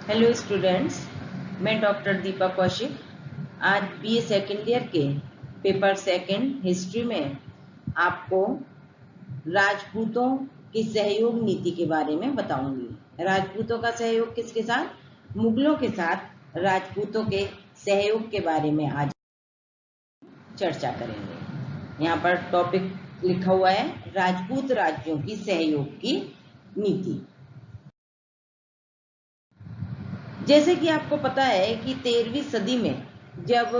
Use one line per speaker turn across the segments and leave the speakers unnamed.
Hello students, मैं doctor Deepa Kaushik आज BA second year के पेपर सेकंड हिस्ट्री में आपको राजपूतों की सहयोग नीति के बारे में बताऊंगी। राजपूतों का सहयोग किसके साथ? मुगलों के साथ राजपूतों के सहयोग के बारे में आज चर्चा करेंगे। यहाँ पर टॉपिक लिखा हुआ है राजपूत राज्यों की सहयोग की नीति। जैसे कि आपको पता है कि 13वीं सदी में जब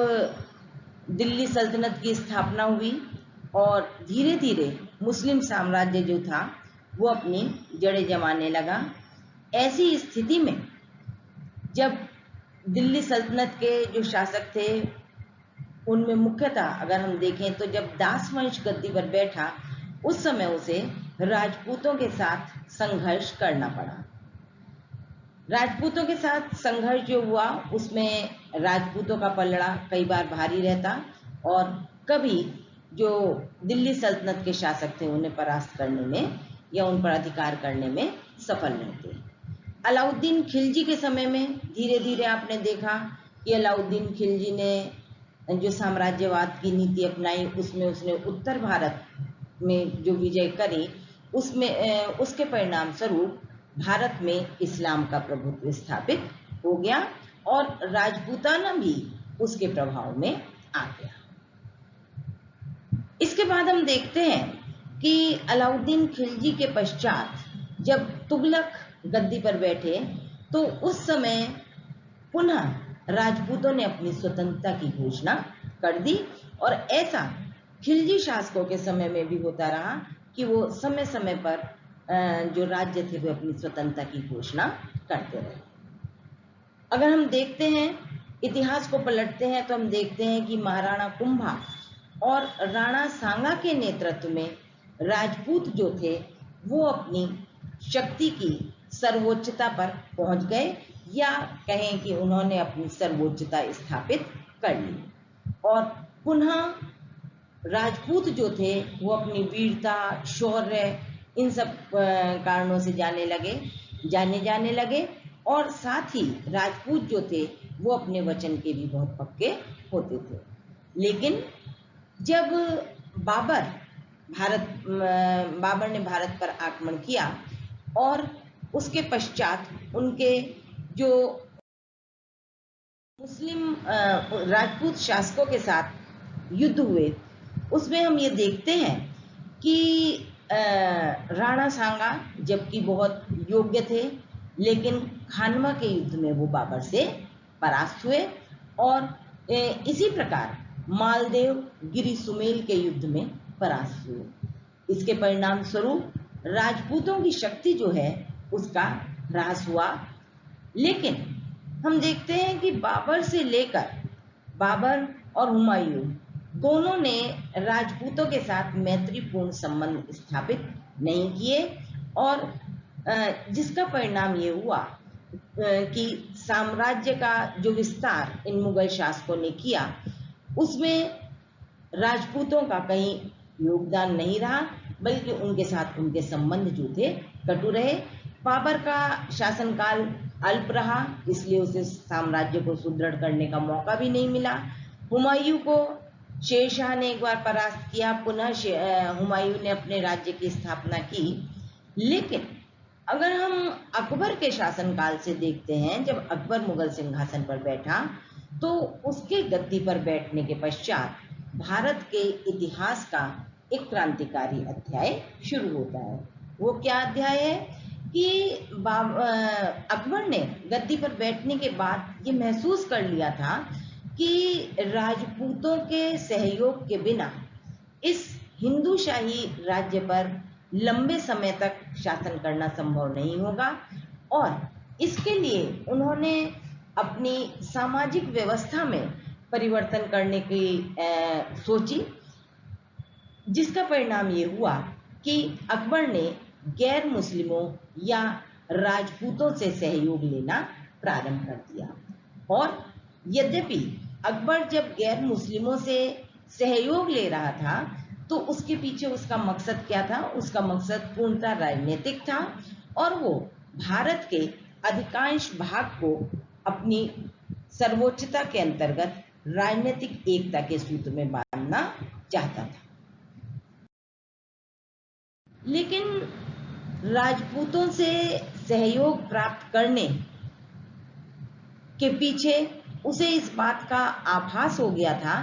दिल्ली सल्तनत की स्थापना हुई और धीरे धीरे मुस्लिम साम्राज्य जो था वो अपनी जड़ें जमाने लगा। ऐसी स्थिति में जब दिल्ली सल्तनत के जो शासक थे उनमें मुख्यतः अगर हम देखें तो जब दास वंश गद्दी पर बैठा उस समय उसे राजपूतों के साथ संघर्ष करना पड़ा। राजपूतों के साथ संघर्ष जो हुआ उसमें राजपूतों का पलड़ा कई बार भारी रहता और कभी जो दिल्ली सल्तनत के शासक थे उन्हें परास्त करने में या उन पर अधिकार करने में सफल रहते। अलाउद्दीन खिलजी के समय में धीरे धीरे आपने देखा कि अलाउद्दीन खिलजी ने जो साम्राज्यवाद की नीति अपनाई उसमें उसने उत्तर भारत में जो विजय करी उसके परिणाम स्वरूप भारत में इस्लाम का प्रभुत्व स्थापित हो गया और राजपूताना भी उसके प्रभाव में आ गया। इसके बाद हम देखते हैं कि अलाउद्दीन खिलजी के पश्चात जब तुगलक गद्दी पर बैठे तो उस समय पुनः राजपूतों ने अपनी स्वतंत्रता की घोषणा कर दी और ऐसा खिलजी शासकों के समय में भी होता रहा कि वो समय समय पर जो राज्य थे वो अपनी स्वतंत्रता की घोषणा करते रहे। अगर हम देखते हैं इतिहास को पलटते हैं तो हम देखते हैं कि महाराणा कुंभा और राणा सांगा के नेतृत्व में राजपूत जो थे वो अपनी शक्ति की सर्वोच्चता पर पहुंच गए या कहें कि उन्होंने अपनी सर्वोच्चता स्थापित कर ली और पुनः राजपूत जो थे वो अपनी वीरता, शौर्य इन सब कारणों से जाने लगे और साथ ही राजपूत जो थे वो अपने वचन के भी बहुत पक्के होते थे। लेकिन जब बाबर ने भारत पर आक्रमण किया और उसके पश्चात उनके जो मुस्लिम राजपूत शासकों के साथ युद्ध हुए उसमें हम ये देखते हैं कि राणा सांगा जबकि बहुत योग्य थे लेकिन खानवा के युद्ध में वो बाबर से परास्त हुए और इसी प्रकार मालदेव गिरी सुमेल के युद्ध में परास्त हुए। इसके परिणाम स्वरूप राजपूतों की शक्ति जो है उसका ह्रास हुआ। लेकिन हम देखते हैं कि बाबर और हुमायूं दोनों ने राजपूतों के साथ मैत्रीपूर्ण संबंध स्थापित नहीं किए और जिसका परिणाम ये हुआ कि साम्राज्य का जो विस्तार इन मुगल शासकों ने किया उसमें राजपूतों का कहीं योगदान नहीं रहा बल्कि उनके साथ उनके संबंध जो थे कटु रहे। बाबर का शासनकाल अल्प रहा इसलिए उसे साम्राज्य को सुदृढ़ करने का मौका भी नहीं मिला। हुमायूं को शेरशाह ने एक बार परास्त किया, पुनः हुमायूं ने अपने राज्य की स्थापना की। लेकिन अगर हम अकबर के शासनकाल से देखते हैं, जब अकबर मुगल सिंहासन पर बैठा तो उसके गद्दी पर बैठने के पश्चात भारत के इतिहास का एक क्रांतिकारी अध्याय शुरू होता है। वो क्या अध्याय है कि अकबर ने गद्दी पर बैठने के बाद ये महसूस कर लिया था कि राजपूतों के सहयोग के बिना इस हिंदूशाही राज्य पर लंबे समय तक शासन करना संभव नहीं होगा और इसके लिए उन्होंने अपनी सामाजिक व्यवस्था में परिवर्तन करने की सोची, जिसका परिणाम ये हुआ कि अकबर ने गैर मुस्लिमों या राजपूतों से सहयोग लेना प्रारंभ कर दिया। और यद्यपि अकबर जब गैर मुस्लिमों से सहयोग ले रहा था तो उसके पीछे उसका मकसद क्या था? उसका मकसद पूर्णतः राजनीतिक था और वो भारत के अधिकांश भाग को अपनी सर्वोच्चता के अंतर्गत राजनीतिक एकता के सूत्र में बांधना चाहता था। लेकिन राजपूतों से सहयोग प्राप्त करने के पीछे उसे इस बात का आभास हो गया था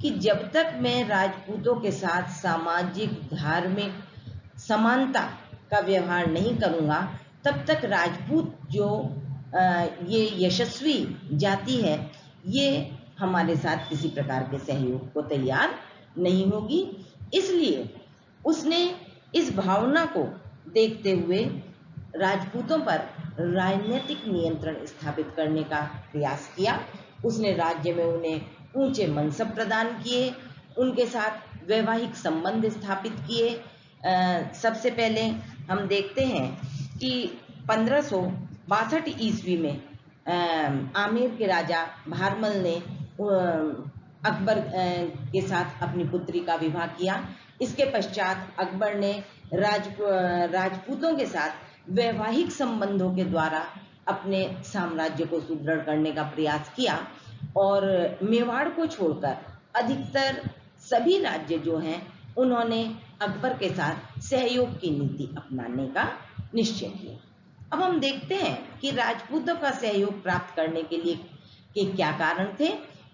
कि जब तक मैं राजपूतों के साथ सामाजिक धार्मिक समानता का व्यवहार नहीं करूंगा, तब तक राजपूत जो ये यशस्वी जाति है, ये हमारे साथ किसी प्रकार के सहयोग को तैयार नहीं होगी। इसलिए उसने इस भावना को देखते हुए राजपूतों पर राजनीतिक नियंत्रण स्थापित करने का प्रयास किया। उसने राज्य में उन्हें ऊंचे मनसब प्रदान किए, उनके साथ वैवाहिक संबंध स्थापित किए। सबसे पहले हम देखते हैं कि 1562 ईस्वी में आमेर के राजा भारमल ने अकबर के साथ अपनी पुत्री का विवाह किया। इसके पश्चात अकबर ने राजपूतों के साथ वैवाहिक संबंधों के द्वारा अपने साम्राज्य को सुदृढ़ करने का प्रयास किया और मेवाड़ को छोड़कर अधिकतर सभी राज्य जो हैं उन्होंने अकबर के साथ सहयोग की नीति अपनाने का निश्चय किया। अब हम देखते हैं कि राजपूतों का सहयोग प्राप्त करने के लिए के क्या कारण थे।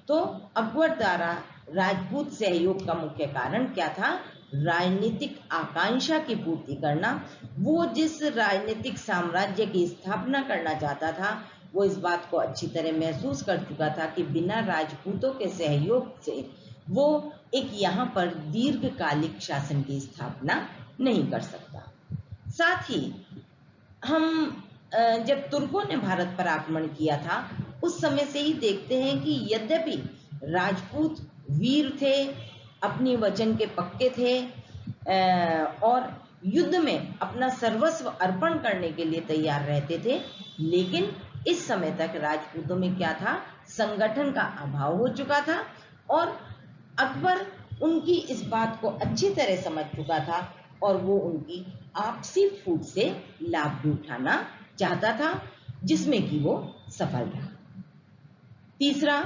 तो अकबर द्वारा राजपूत सहयोग का मुख्य कारण क्या था? राजनीतिक आकांक्षा की पूर्ति करना। वो जिस राजनीतिक साम्राज्य की स्थापना करना चाहता था, वो इस बात को अच्छी तरह महसूस कर चुका था कि बिना राजपूतों के सहयोग से वो एक यहाँ पर दीर्घकालिक शासन की स्थापना नहीं कर सकता। साथ ही हम जब तुर्कों ने भारत पर आक्रमण किया था, उस समय से ही देखते हैं कि यद्यपि राजपूत वीर थे, अपनी वचन के पक्के थे और युद्ध में अपना सर्वस्व अर्पण करने के लिए तैयार रहते थे, लेकिन इस समय तक राजपूतों में क्या था? संगठन का अभाव हो चुका था और अकबर उनकी इस बात को अच्छी तरह समझ चुका था और वो उनकी आपसी फूट से लाभ भी उठाना चाहता था, जिसमें कि वो सफल रहा। तीसरा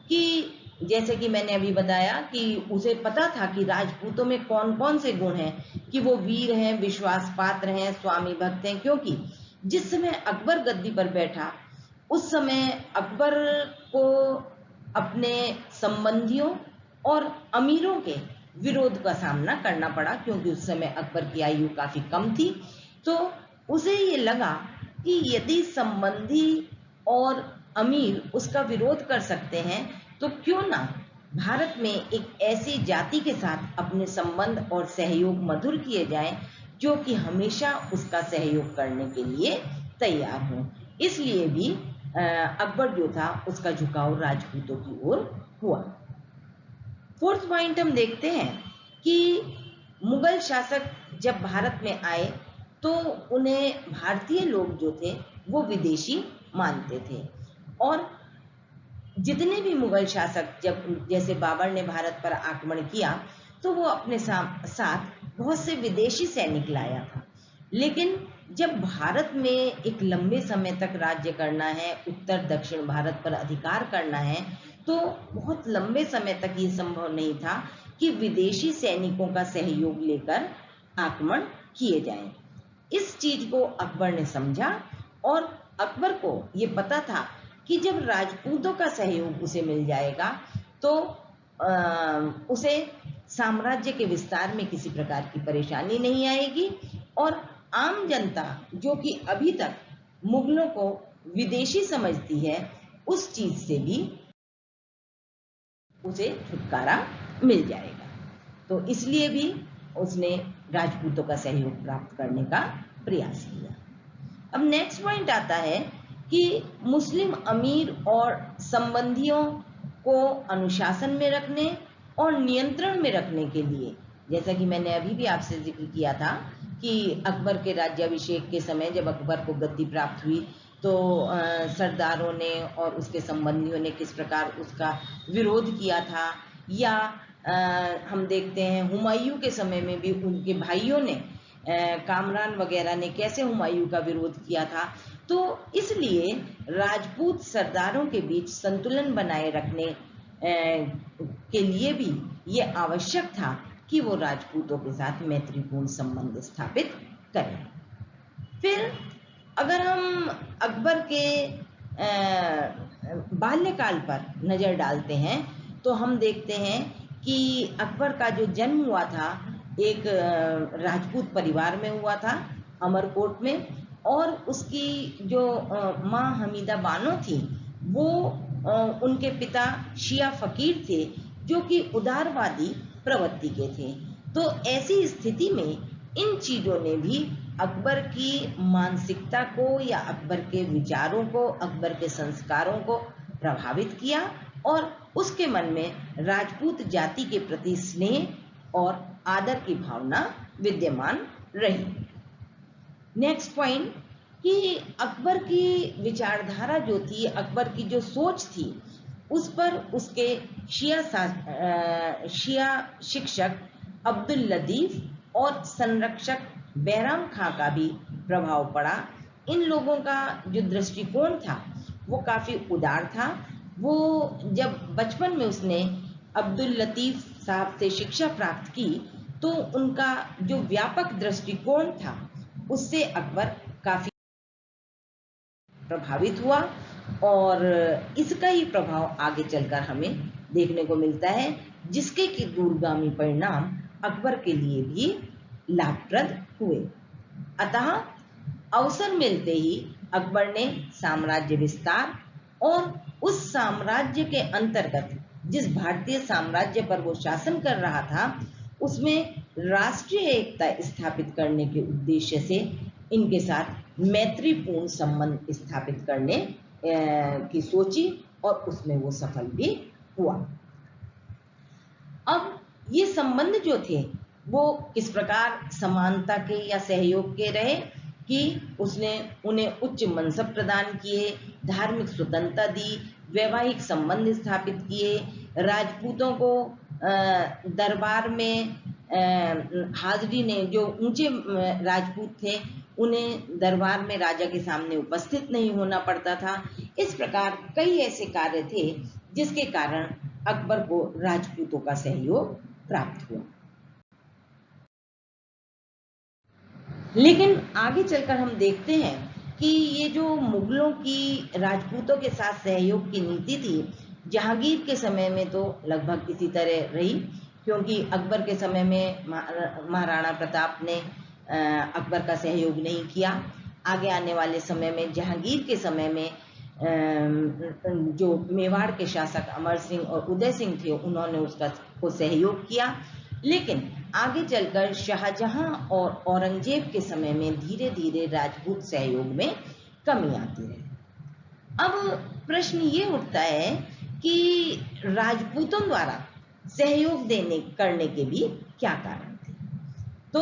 कि जैसे कि मैंने अभी बताया कि उसे पता था कि राजपूतों में कौन कौन से गुण हैं, कि वो वीर हैं, विश्वास पात्र हैं, स्वामी भक्त हैं, क्योंकि जिस समय अकबर गद्दी पर बैठा उस समय अकबर को अपने संबंधियों और अमीरों के विरोध का सामना करना पड़ा, क्योंकि उस समय अकबर की आयु काफी कम थी। तो उसे ये लगा कि यदि संबंधी और अमीर उसका विरोध कर सकते हैं, तो क्यों ना भारत में एक ऐसी जाति के साथ अपने संबंध और सहयोग मधुर किए जाएं जो कि हमेशा उसका सहयोग करने के लिए तैयार हो। इसलिए भी अकबर जो था उसका झुकाव राजपूतों की ओर हुआ। फोर्थ पॉइंट हम देखते हैं कि मुगल शासक जब भारत में आए तो उन्हें भारतीय लोग जो थे वो विदेशी मानते थे और जितने भी मुगल शासक जब जैसे बाबर ने भारत पर आक्रमण किया तो वो अपने साथ बहुत से विदेशी सैनिक लाया था। लेकिन जब भारत में एक लंबे समय तक राज्य करना है, उत्तर दक्षिण भारत पर अधिकार करना है, तो बहुत लंबे समय तक ये संभव नहीं था कि विदेशी सैनिकों का सहयोग लेकर आक्रमण किए जाएं। इस चीज को अकबर ने समझा और अकबर को ये पता था कि जब राजपूतों का सहयोग उसे मिल जाएगा तो उसे साम्राज्य के विस्तार में किसी प्रकार की परेशानी नहीं आएगी और आम जनता जो कि अभी तक मुगलों को विदेशी समझती है, उस चीज से भी उसे छुटकारा मिल जाएगा। तो इसलिए भी उसने राजपूतों का सहयोग प्राप्त करने का प्रयास किया। अब नेक्स्ट पॉइंट आता है कि मुस्लिम अमीर और संबंधियों को अनुशासन में रखने और नियंत्रण में रखने के लिए, जैसा कि मैंने अभी भी आपसे जिक्र किया था कि अकबर के राज्याभिषेक के समय जब अकबर को गद्दी प्राप्त हुई तो सरदारों ने और उसके संबंधियों ने किस प्रकार उसका विरोध किया था, या हम देखते हैं हुमायूं के समय में भी उनके भाइयों ने कामरान वगैरह ने कैसे हुमायूं का विरोध किया था। तो इसलिए राजपूत सरदारों के बीच संतुलन बनाए रखने के लिए भी ये आवश्यक था कि वो राजपूतों के साथ मैत्रीपूर्ण संबंध स्थापित करें। फिर अगर हम अकबर के बाल्यकाल पर नजर डालते हैं तो हम देखते हैं कि अकबर का जो जन्म हुआ था एक राजपूत परिवार में हुआ था, अमरकोट में, और उसकी जो माँ हमीदा बानो थी वो उनके पिता शिया फकीर थे जो कि उदारवादी प्रवृत्ति के थे। तो ऐसी स्थिति में इन चीजों ने भी अकबर की मानसिकता को या अकबर के विचारों को, अकबर के संस्कारों को प्रभावित किया और उसके मन में राजपूत जाति के प्रति स्नेह और आदर की भावना विद्यमान रही। नेक्स्ट पॉइंट कि अकबर की विचारधारा जो थी, अकबर की जो सोच थी, उस पर उसके शिया शिक्षक अब्दुल लतीफ और संरक्षक बैराम खां का भी प्रभाव पड़ा। इन लोगों का जो दृष्टिकोण था वो काफ़ी उदार था। वो जब बचपन में उसने अब्दुल लतीफ साहब से शिक्षा प्राप्त की तो उनका जो व्यापक दृष्टिकोण था उससे अकबर काफ़ी प्रभावित हुआ और इसका ही प्रभाव आगे चलकर हमें देखने को मिलता है, जिसके कि दूरगामी परिणाम अकबर के लिए भी लाभप्रद हुए। अतः अवसर मिलते ही अकबर ने साम्राज्य विस्तार और उस साम्राज्य के अंतर्गत जिस भारतीय साम्राज्य पर वो शासन कर रहा था उसमें राष्ट्रीय एकता स्थापित करने के उद्देश्य से इनके साथ मैत्रीपूर्ण संबंध स्थापित करने की सोची और उसमें वो सफल भी हुआ। अब ये संबंध जो थे वो किस प्रकार समानता के या सहयोग के रहे कि उसने उन्हें उच्च मनसब प्रदान किए, धार्मिक स्वतंत्रता दी, वैवाहिक संबंध स्थापित किए, राजपूतों को दरबार में हाजिरी ने, जो ऊंचे राजपूत थे उन्हें दरबार में राजा के सामने उपस्थित नहीं होना पड़ता था। इस प्रकार कई ऐसे कार्य थे जिसके कारण अकबर को राजपूतों का सहयोग प्राप्त हुआ। लेकिन आगे चलकर हम देखते हैं कि ये जो मुगलों की राजपूतों के साथ सहयोग की नीति थी जहांगीर के समय में तो लगभग इसी तरह रही, क्योंकि अकबर के समय में महाराणा प्रताप ने अकबर का सहयोग नहीं किया। आगे आने वाले समय में जहांगीर के समय में जो मेवाड़ के शासक अमर सिंह और उदय सिंह थे उन्होंने उसका को सहयोग किया। लेकिन आगे चलकर शाहजहां और औरंगजेब के समय में धीरे धीरे राजपूत सहयोग में कमी आती रही। अब प्रश्न ये उठता है कि राजपूतों द्वारा सहयोग करने के भी क्या कारण थे। तो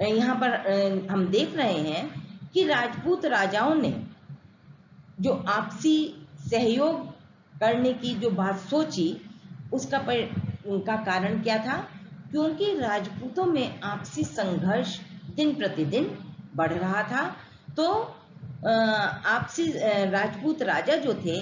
यहाँ पर हम देख रहे हैं कि राजपूत राजाओं ने जो आपसी सहयोग करने की जो बात सोची उनका कारण क्या था, क्योंकि राजपूतों में आपसी संघर्ष दिन प्रतिदिन बढ़ रहा था। तो आपसी राजपूत राजा जो थे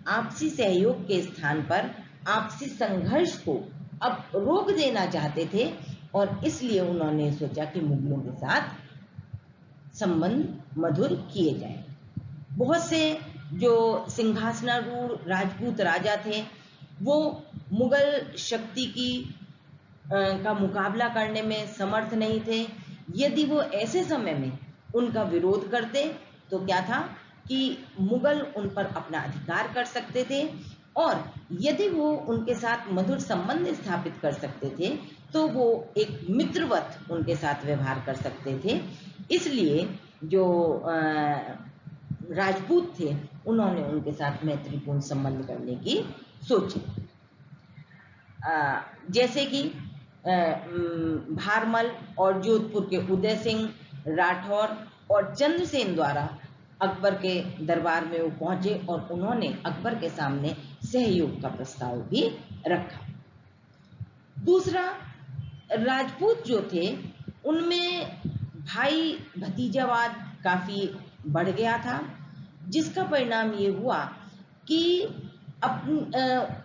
आपसी सहयोग के स्थान पर आपसी संघर्ष को अब रोक देना चाहते थे और इसलिए उन्होंने सोचा कि मुगलों के साथ संबंध मधुर किए जाए। बहुत से जो सिंहासनारूढ़ राजपूत राजा थे वो मुगल शक्ति की का मुकाबला करने में समर्थ नहीं थे। यदि वो ऐसे समय में उनका विरोध करते तो क्या था कि मुगल उन पर अपना अधिकार कर सकते थे और यदि वो उनके साथ मधुर संबंध स्थापित कर सकते थे तो वो एक मित्रवत उनके साथ व्यवहार कर सकते थे। इसलिए जो राजपूत थे उन्होंने उनके साथ मैत्रीपूर्ण संबंध करने की सोची। जैसे कि भारमल और जोधपुर के उदय सिंह, राठौर और चंद्रसेन द्वारा अकबर के दरबार में वो पहुंचे और उन्होंने अकबर के सामने सहयोग का प्रस्ताव भी रखा। दूसरा, राजपूत जो थे उनमें भाई भतीजावाद काफी बढ़ गया था, जिसका परिणाम ये हुआ कि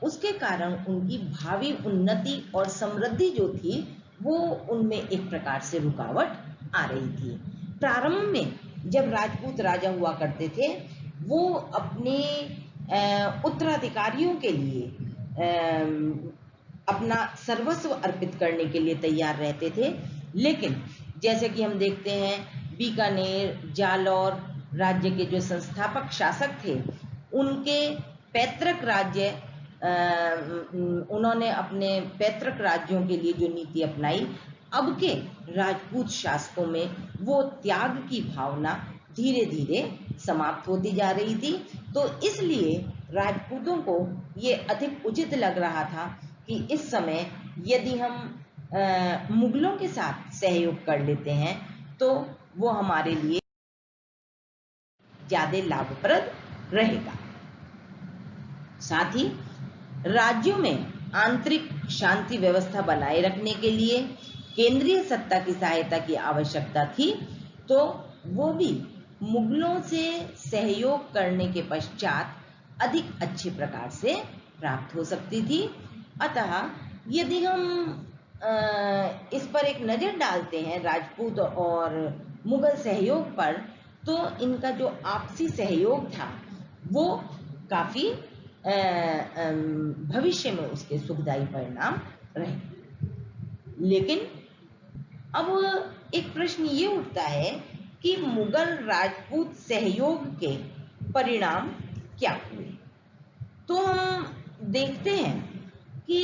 उसके कारण उनकी भावी उन्नति और समृद्धि जो थी वो उनमें एक प्रकार से रुकावट आ रही थी। प्रारंभ में जब राजपूत राजा हुआ करते थे वो अपने उत्तराधिकारियों के लिए अपना सर्वस्व अर्पित करने के लिए तैयार रहते थे, लेकिन जैसे कि हम देखते हैं बीकानेर, जालौर राज्य के जो संस्थापक शासक थे उनके पैतृक राज्य उन्होंने अपने पैतृक राज्यों के लिए जो नीति अपनाई, अब के राजपूत शासकों में वो त्याग की भावना धीरे धीरे समाप्त होती जा रही थी। तो इसलिए राजपूतों को ये अधिक उचित लग रहा था कि इस समय यदि हम मुगलों के साथ सहयोग कर लेते हैं तो वो हमारे लिए ज्यादा लाभप्रद रहेगा। साथ ही राज्यों में आंतरिक शांति व्यवस्था बनाए रखने के लिए केंद्रीय सत्ता की सहायता की आवश्यकता थी, तो वो भी मुगलों से सहयोग करने के पश्चात अधिक अच्छे प्रकार से प्राप्त हो सकती थी। अतः यदि हम इस पर एक नज़र डालते हैं राजपूत और मुगल सहयोग पर, तो इनका जो आपसी सहयोग था वो काफ़ी भविष्य में उसके सुखदायी परिणाम रहे। लेकिन अब एक प्रश्न ये उठता है कि मुगल राजपूत सहयोग के परिणाम क्या हुए। तो हम देखते हैं कि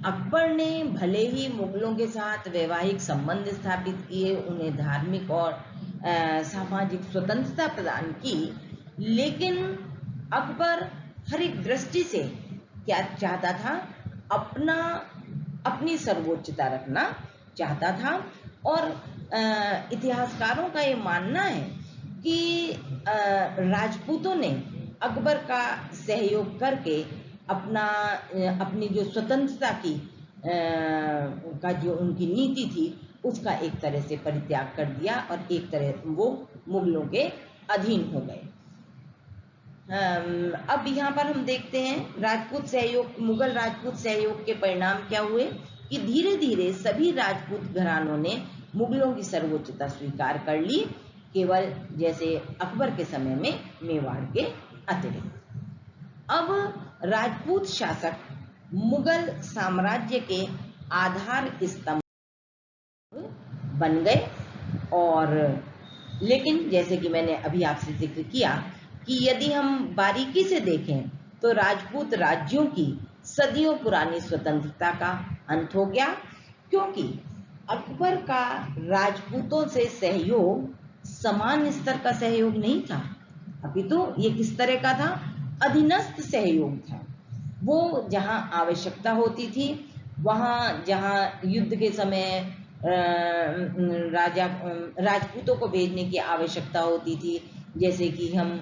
अकबर ने भले ही मुगलों के साथ वैवाहिक संबंध स्थापित किए, उन्हें धार्मिक और सामाजिक स्वतंत्रता प्रदान की, लेकिन अकबर हर एक दृष्टि से क्या चाहता था, अपनी सर्वोच्चता रखना चाहता था। और इतिहासकारों का ये मानना है कि राजपूतों ने अकबर का सहयोग करके अपनी जो स्वतंत्रता की का जो उनकी नीति थी उसका एक तरह से परित्याग कर दिया और एक तरह वो मुगलों के अधीन हो गए। अब यहाँ पर हम देखते हैं मुगल राजपूत सहयोग के परिणाम क्या हुए कि धीरे धीरे सभी राजपूत घरानों ने मुगलों की सर्वोच्चता स्वीकार कर ली, केवल जैसे अकबर के समय में मेवाड़ के अतिरिक्त। अब राजपूत शासक मुगल साम्राज्य के आधार स्तंभ बन गए। और लेकिन जैसे कि मैंने अभी आपसे जिक्र किया कि यदि हम बारीकी से देखें तो राजपूत राज्यों की सदियों पुरानी स्वतंत्रता का अंत हो गया, क्योंकि अकबर का राजपूतों से सहयोग समान स्तर का सहयोग नहीं था, अपितु ये किस तरह का था, अधीनस्थ सहयोग था। वो जहां आवश्यकता होती थी, वहां जहां युद्ध के समय राजपूतों को भेजने की आवश्यकता होती थी, जैसे कि हम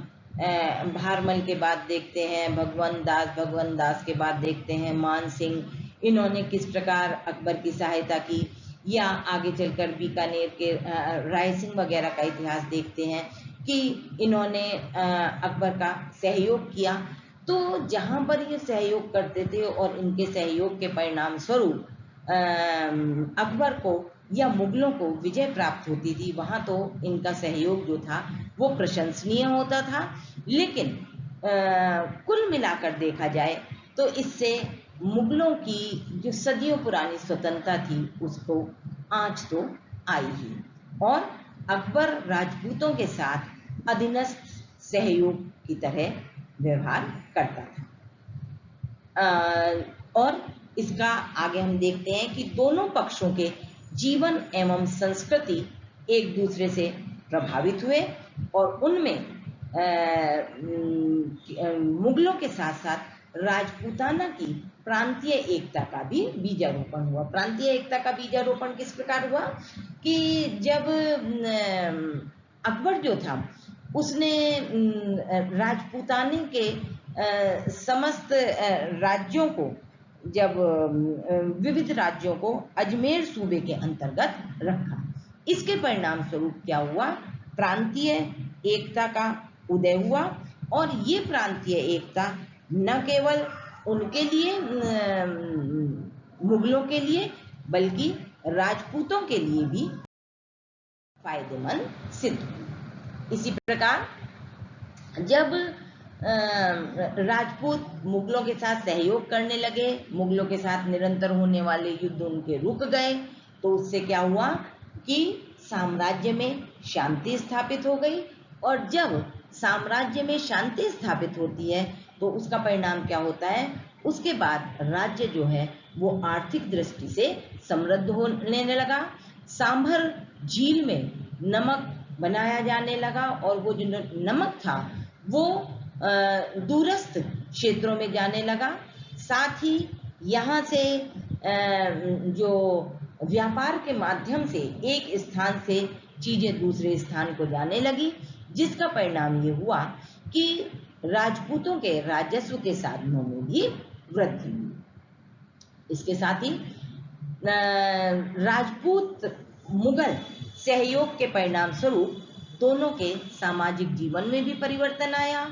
भारमल के बाद देखते हैं भगवंत दास के बाद देखते हैं मान सिंह, इन्होंने किस प्रकार अकबर की सहायता की, या आगे चलकर बीकानेर के राय सिंह वगैरह का इतिहास देखते हैं कि इन्होंने अकबर का सहयोग किया। तो जहां पर ये सहयोग करते थे और इनके सहयोग के परिणाम स्वरूप अकबर को या मुगलों को विजय प्राप्त होती थी, वहां तो इनका सहयोग जो था वो प्रशंसनीय होता था। लेकिन कुल मिलाकर देखा जाए तो इससे मुगलों की जो सदियों पुरानी स्वतंत्रता थी उसको आंच तो आई ही, और अकबर राजपूतों के साथ अधीनस्थ सहयोग की तरह व्यवहार करता था। और इसका आगे हम देखते हैं कि दोनों पक्षों के जीवन एवं संस्कृति एक दूसरे से प्रभावित हुए और उनमें मुगलों के साथ साथ राजपूताना की प्रांतीय एकता का भी बीजारोपण हुआ। प्रांतीय एकता का बीजारोपण किस प्रकार हुआ कि जब अकबर जो था उसने राजपूताने के समस्त राज्यों को, जब विविध राज्यों को अजमेर सूबे के अंतर्गत रखा, इसके परिणाम स्वरूप क्या हुआ, प्रांतीय एकता का उदय हुआ। और ये प्रांतीय एकता न केवल उनके लिए, मुगलों के लिए, बल्कि राजपूतों के लिए भी फायदेमंद सिद्ध हुई। इसी प्रकार जब राजपूत मुगलों के साथ सहयोग करने लगे, मुगलों के साथ निरंतर होने वाले युद्ध उनके रुक गए, तो उससे क्या हुआ कि साम्राज्य में शांति स्थापित हो गई। और जब साम्राज्य में शांति स्थापित होती है तो उसका परिणाम क्या होता है, उसके बाद राज्य जो है वो आर्थिक दृष्टि से समृद्ध होने लगा। सांभर झील में नमक बनाया जाने लगा और वो जो नमक था वो दूरस्थ क्षेत्रों में जाने लगा। साथ ही यहाँ से जो व्यापार के माध्यम से एक स्थान से चीजें दूसरे स्थान को जाने लगी, जिसका परिणाम ये हुआ कि राजपूतों के राजस्व के साधनों में भी वृद्धि हुई। इसके साथ ही राजपूत मुगल सहयोग के परिणाम स्वरूप दोनों के सामाजिक जीवन में भी परिवर्तन आया।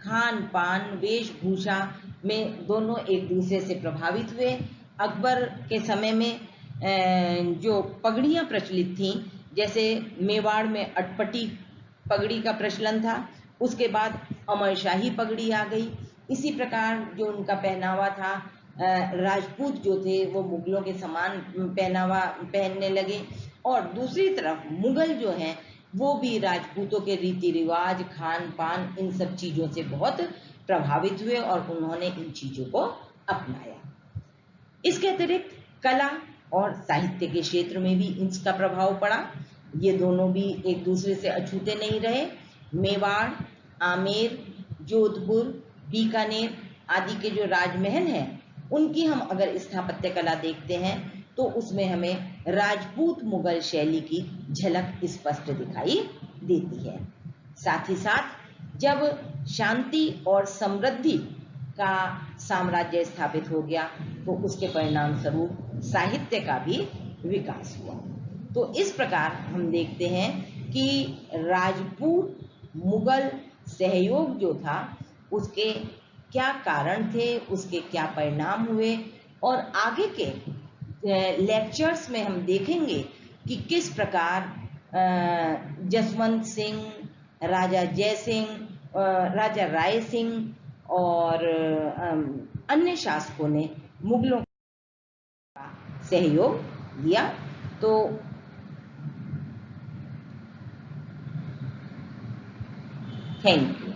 खान पान वेशभूषा में दोनों एक दूसरे से प्रभावित हुए। अकबर के समय में जो पगड़ियाँ प्रचलित थीं, जैसे मेवाड़ में अटपटी पगड़ी का प्रचलन था, उसके बाद अमरशाही पगड़ी आ गई। इसी प्रकार जो उनका पहनावा था, राजपूत जो थे वो मुगलों के समान पहनावा पहनने लगे। और दूसरी तरफ मुगल जो हैं वो भी राजपूतों के रीति रिवाज, खान पान, इन सब चीज़ों से बहुत प्रभावित हुए और उन्होंने इन चीज़ों को अपनाया। इसके अतिरिक्त कला और साहित्य के क्षेत्र में भी इसका प्रभाव पड़ा। ये दोनों भी एक दूसरे से अछूते नहीं रहे। मेवाड़, आमेर, जोधपुर, बीकानेर आदि के जो राजमहल हैं, उनकी हम अगर स्थापत्य कला देखते हैं तो उसमें हमें राजपूत मुगल शैली की झलक स्पष्ट दिखाई देती है। साथ ही साथ जब शांति और समृद्धि का साम्राज्य स्थापित हो गया तो उसके परिणाम स्वरूप साहित्य का भी विकास हुआ। तो इस प्रकार हम देखते हैं कि राजपूत मुगल सहयोग जो था उसके क्या कारण थे, उसके क्या परिणाम हुए, और आगे के लेक्चर्स में हम देखेंगे कि किस प्रकार जसवंत सिंह, राजा जय सिंह, राजा राय सिंह और अन्य शासकों ने मुगलों का सहयोग दिया। तो थैंक यू।